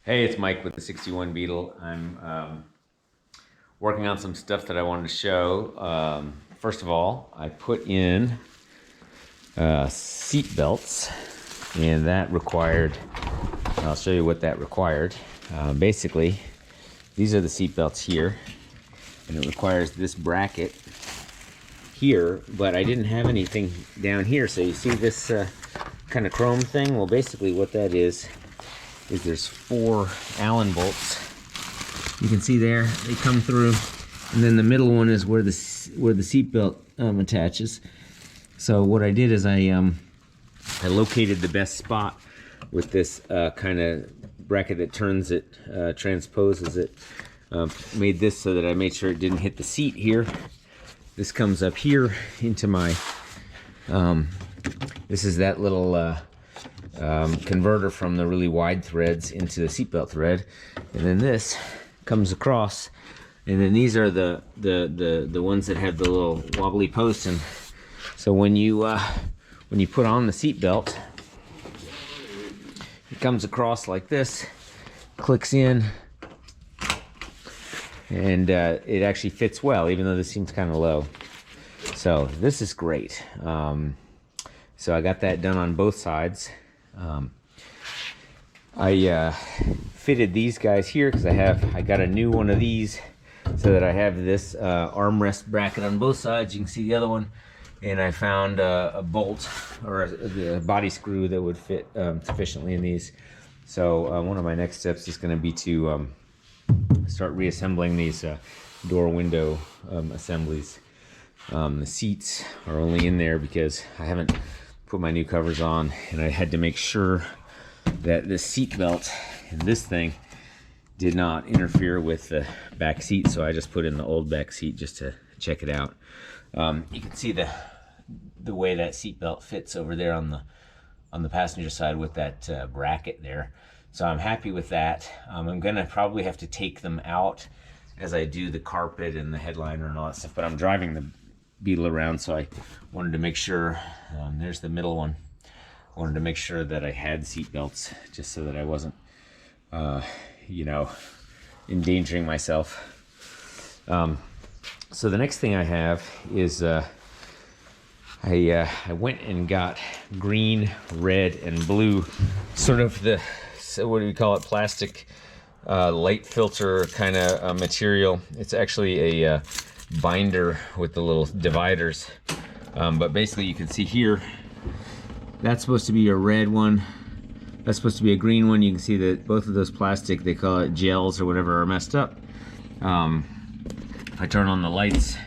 Hey, it's Mike with the 61 Beetle. I'm working on some stuff that I wanted to show. First of all, I put in seat belts, and that required, I'll show you what that required. Basically, these are the seat belts here, and it requires this bracket here, but I didn't have anything down here. So you see this kind of chrome thing? Well, basically what that is there's 4 Allen bolts. You can see there, they come through, and then the middle one is where the seat belt attaches. So what I did is I located the best spot with this kind of bracket that turns it, transposes it. Made this so that I made sure it didn't hit the seat here. This comes up here into my, this is that little converter from the really wide threads into the seatbelt thread, and then this comes across, and then these are the ones that have the little wobbly post. And so when you put on the seatbelt, it comes across like this, clicks in, and it actually fits well, even though this seems kind of low. So this is great. So I got that done on both sides. I fitted these guys here because I got a new one of these, so that I have this armrest bracket on both sides. You can see the other one, and I found a bolt or a body screw that would fit sufficiently in these. So one of my next steps is going to be to start reassembling these door window assemblies. The seats are only in there because I haven't put my new covers on, and I had to make sure that the seat belt and this thing did not interfere with the back seat, so I just put in the old back seat just to check it out. You can see the way that seat belt fits over there on the passenger side with that bracket there. So I'm happy with that. I'm gonna probably have to take them out as I do the carpet and the headliner and all that stuff, but I'm driving the Beetle around, so I wanted to make sure, there's the middle one, I wanted to make sure that I had seat belts, just so that I wasn't endangering myself. So the next thing I have is I went and got green, red, and blue, sort of what do we call it, plastic light filter kind of material. It's actually a binder with the little dividers, but basically you can see here, that's supposed to be a red one, that's supposed to be a green one. You can see that both of those plastic, they call it gels or whatever, are messed up. If I turn on the lights,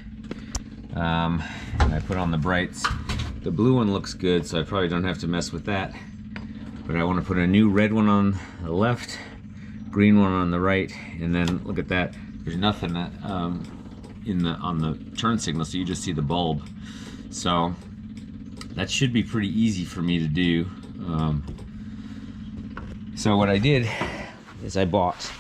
and I put on the brights, the blue one looks good, so I probably don't have to mess with that. But I want to put a new red one on the left, green one on the right, and then look at that, there's nothing that on the turn signal, so you just see the bulb. So that should be pretty easy for me to do. So what I did is I bought,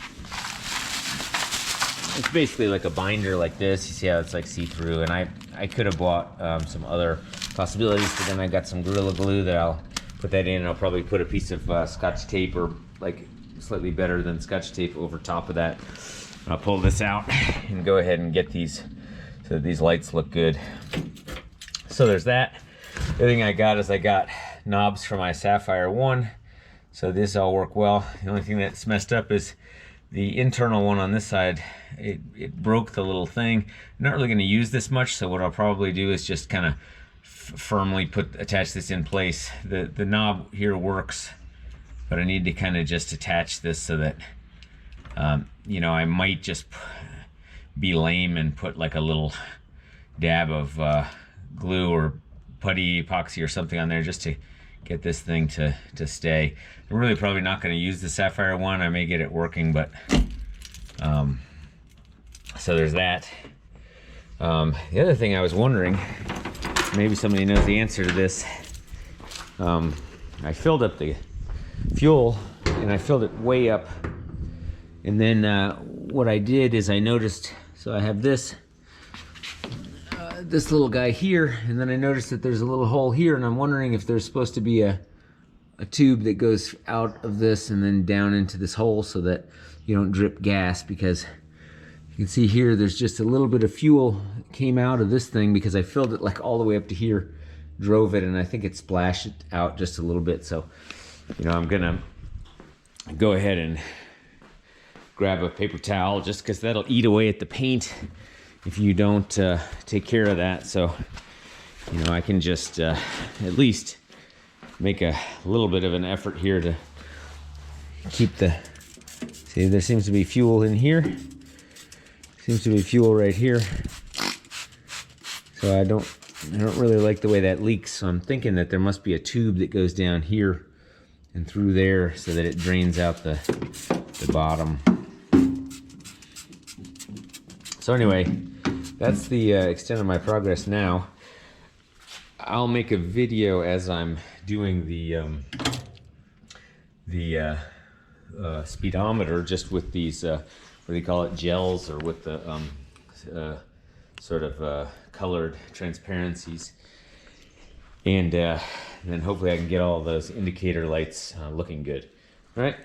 it's basically like a binder like this. You see how it's like see-through, and I could have bought some other possibilities, but then I got some Gorilla Glue that I'll put that in, and I'll probably put a piece of Scotch tape, or like slightly better than Scotch tape, over top of that. I'll pull this out and go ahead and get these so that these lights look good. So there's that. The other thing I got is I got knobs for my Sapphire 1. So this all work well. The only thing that's messed up is the internal one on this side. It broke the little thing. I'm not really going to use this much, so what I'll probably do is just kind of firmly attach this in place. The knob here works, but I need to kind of just attach this so that I might just be lame and put like a little dab of glue or putty epoxy or something on there just to get this thing to stay. I'm really probably not going to use the Sapphire 1. I may get it working, but so there's that. The other thing I was wondering, maybe somebody knows the answer to this. I filled up the fuel, and I filled it way up. And then what I did is I noticed, so I have this little guy here, and then I noticed that there's a little hole here, and I'm wondering if there's supposed to be a a tube that goes out of this and then down into this hole so that you don't drip gas, because you can see here there's just a little bit of fuel came out of this thing because I filled it like all the way up to here, drove it, and I think it splashed it out just a little bit. So, you know, I'm gonna go ahead and grab a paper towel just because that'll eat away at the paint if you don't take care of that. So, you know, I can just at least make a little bit of an effort here to keep the, see, there seems to be fuel in here. Seems to be fuel right here. So I don't really like the way that leaks. So I'm thinking that there must be a tube that goes down here and through there so that it drains out the bottom. So anyway, that's the extent of my progress now. I'll make a video as I'm doing the speedometer, just with these what do you call it, gels, or with the sort of colored transparencies, and then hopefully I can get all those indicator lights looking good. All right.